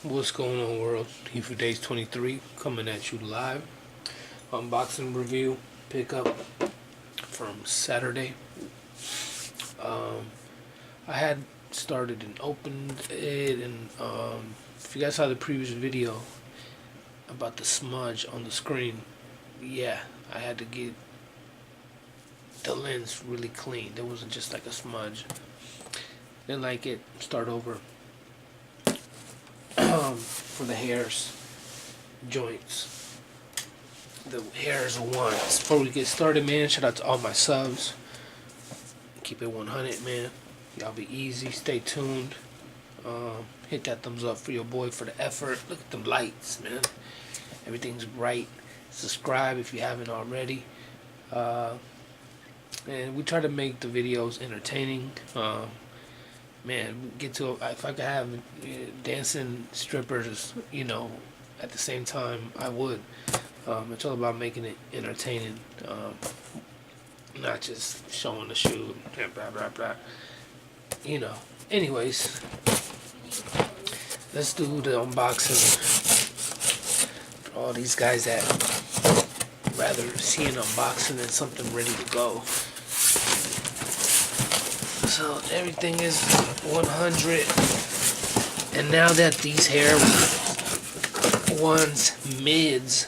What's going on, world? Here for Days 23, coming at you live. Unboxing review pickup from Saturday. I had started and opened it, and if you guys saw the previous video about the smudge on the screen, yeah, I had to get the lens really clean. There wasn't just like a smudge. Didn't like it. Start over. For the HARE'S joints. The HARE'S one. Before we get started, man, shout out to all my subs. Keep it 100, man. Y'all be easy. Stay tuned. Hit that thumbs up for your boy for the effort. Look at them lights, man. Everything's bright. Subscribe if you haven't already. And we try to make the videos entertaining. Man, get to if I could have dancing strippers, at the same time, I would. It's all about making it entertaining, not just showing the shoe, blah blah blah. Anyways, let's do the unboxing. For all these guys that rather see an unboxing than something ready to go. So everything is 100, and now that these hair ones mids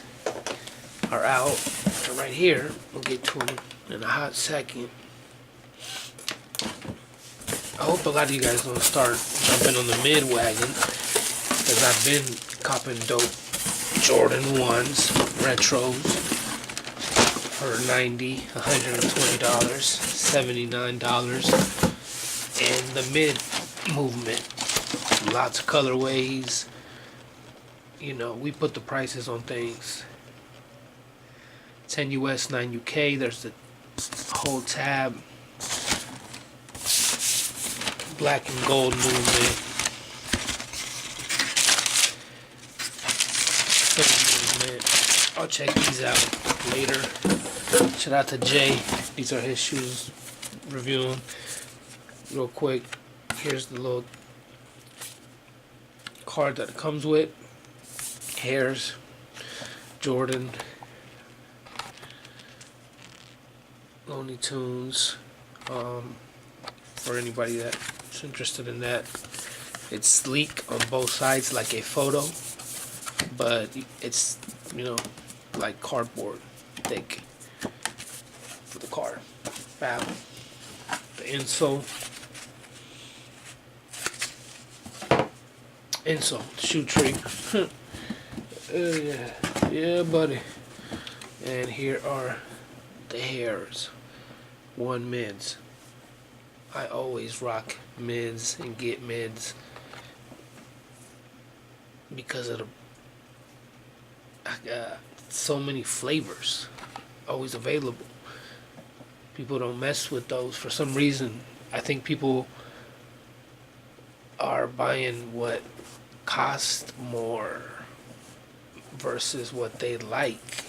are out, right here, we'll get to them in a hot second. I hope a lot of you guys don't start jumping on the mid wagon, because I've been copping dope Jordan 1s, retros, for $90, $120, $79. And the mid movement, lots of colorways. We put the prices on things. 10 US, 9 UK. There's the whole tab. Black and gold movement. I'll check these out later. Shout out to Jay. These are his shoes. Reviewing real quick. Here's the little card that it comes with. HARE'S, Jordan, Looney Tunes. For anybody that's interested in that, it's sleek on both sides like a photo, but it's like cardboard thick for the card. Bam. The insole, shoe tree. Yeah, buddy. And here are the HARE'S one mids. I always rock mids and get mids because of I got so many flavors always available. People don't mess with those for some reason. I think people are buying what cost more versus what they like.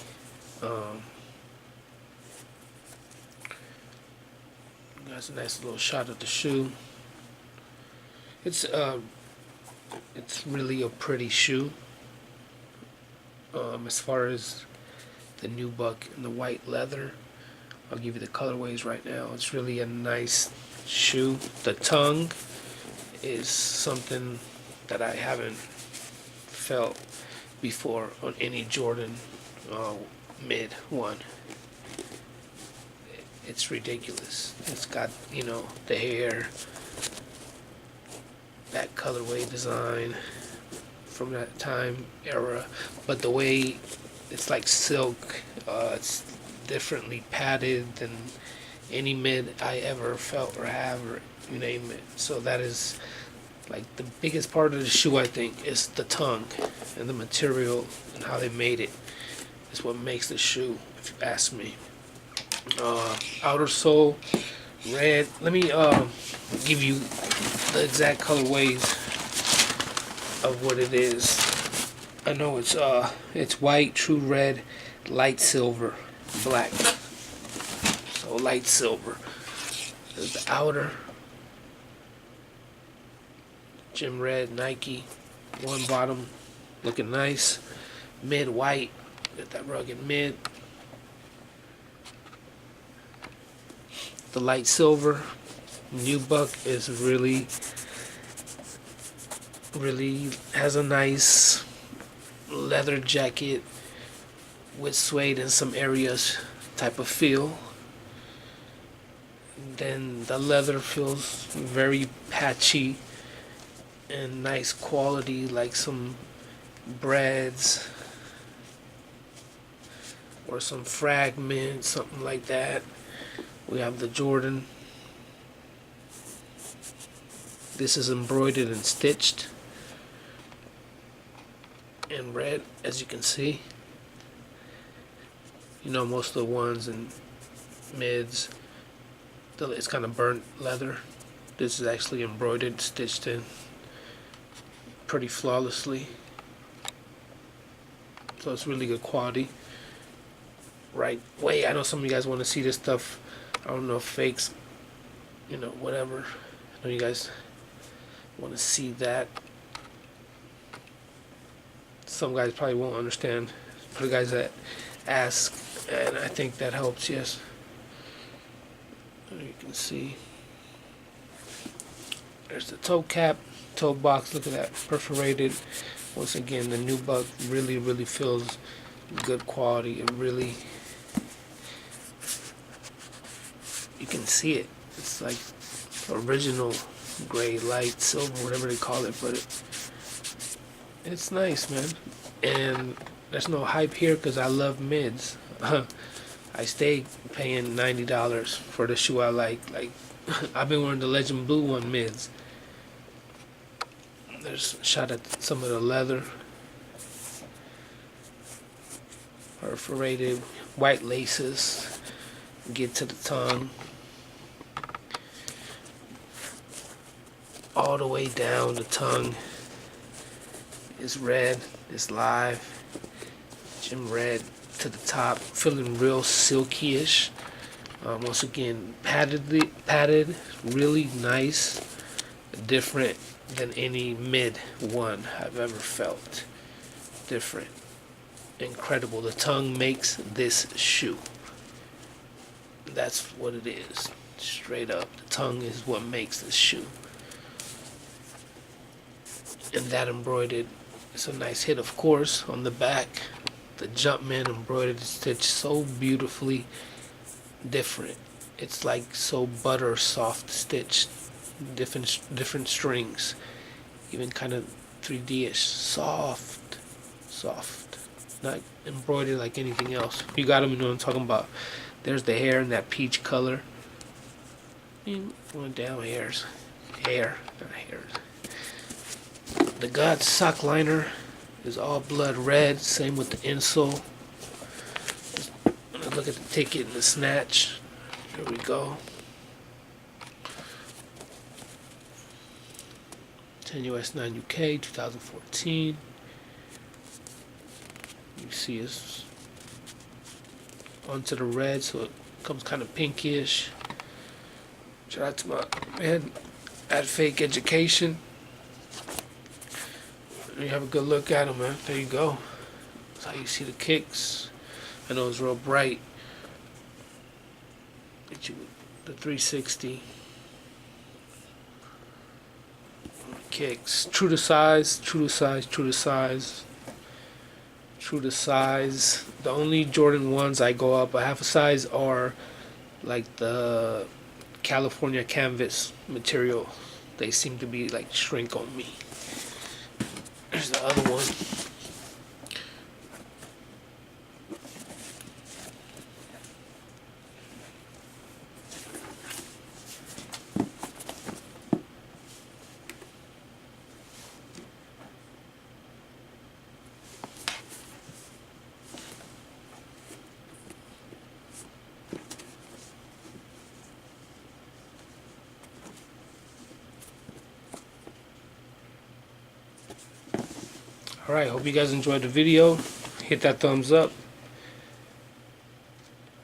That's a nice little shot of the shoe. It's really a pretty shoe. As far as the nubuck and the white leather, I'll give you the colorways right now. It's really a nice shoe. The tongue is something that I haven't felt before on any Jordan mid one. It's ridiculous. It's got, the hair, that colorway design from that time era, but the way it's like silk, it's differently padded than any mid I ever felt or have, or you name it. So that is like the biggest part of the shoe, I think, is the tongue and the material and how they made it is what makes the shoe, if you ask me. Outer sole, red. Let me give you the exact colorways of what it is. I know it's white, true red, light silver, black. So light silver. There's the outer, gym red, Nike, One bottom looking nice. Mid white. Got that rugged mid. The light silver. Nubuck is really has a nice leather jacket with suede in some areas type of feel. Then the leather feels very patchy and nice quality, like some breads or some fragments, something like that. We have the Jordan. This is embroidered and stitched in red, as you can see. You know, most of the ones in mids, it's kind of burnt leather. This is actually embroidered, stitched in pretty flawlessly. So it's really good quality. Right way. I know some of you guys want to see this stuff. I don't know if fakes, you know, whatever. I know you guys want to see that. Some guys probably won't understand. For the guys that ask, and I think that helps, yes. You can see there's the toe cap, toe box. Look at that, perforated. Once again, the Nubuck really feels good quality. It really, you can see it. It's like original gray, light silver, whatever they call it, but it's nice, man. And there's no hype here because I love mids. I stay paying $90 for the shoe I like. Like, I've been wearing the Legend Blue one mids. There's a shot at some of the leather. Perforated, white laces. Get to the tongue. All the way down the tongue is red. It's live. Gem red to the top, feeling real silky-ish. Once again, padded, really nice, different than any mid one I've ever felt. Different, incredible. The tongue makes this shoe. That's what it is, straight up. The tongue is what makes this shoe. And that embroidered, it's a nice hit, of course, on the back. The Jumpman embroidered stitch so beautifully different. It's like so butter soft stitched, different strings, even kind of 3D-ish, soft, not embroidered like anything else. You got them, you know what I'm talking about. There's the hair in that peach color. Going down hair, not hairs. The God sock liner is all blood red. Same with the insole. Look at the ticket and the snatch. There we go. 10 US 9 UK 2014. You see it's onto the red, so it comes kind of pinkish. Shout out to my man at Fake Education. You have a good look at them, man. There you go. That's how you see the kicks. I know it's real bright. Get you the 360 kicks. True to size. The only Jordan 1s I go up a half a size are like the California canvas material. They seem to be like shrink on me. There's the other one. Alright, hope you guys enjoyed the video. Hit that thumbs up.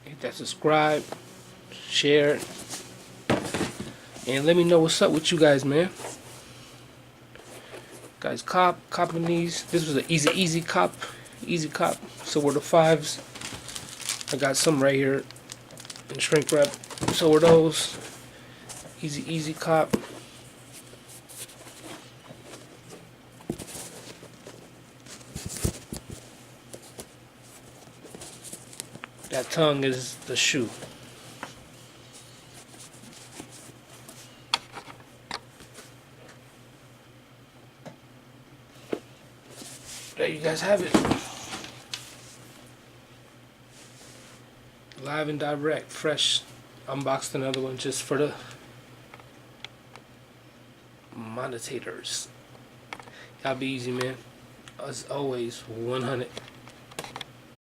Hit that subscribe. Share. And let me know what's up with you guys, man. Guys, copping these. This was an easy cop. Easy cop. So were the 5s. I got some right here in shrink wrap. So were those. Easy cop. That tongue is the shoe. There you guys have it. Live and direct, fresh. Unboxed another one just for the monetators. Y'all be easy, man. As always, 100.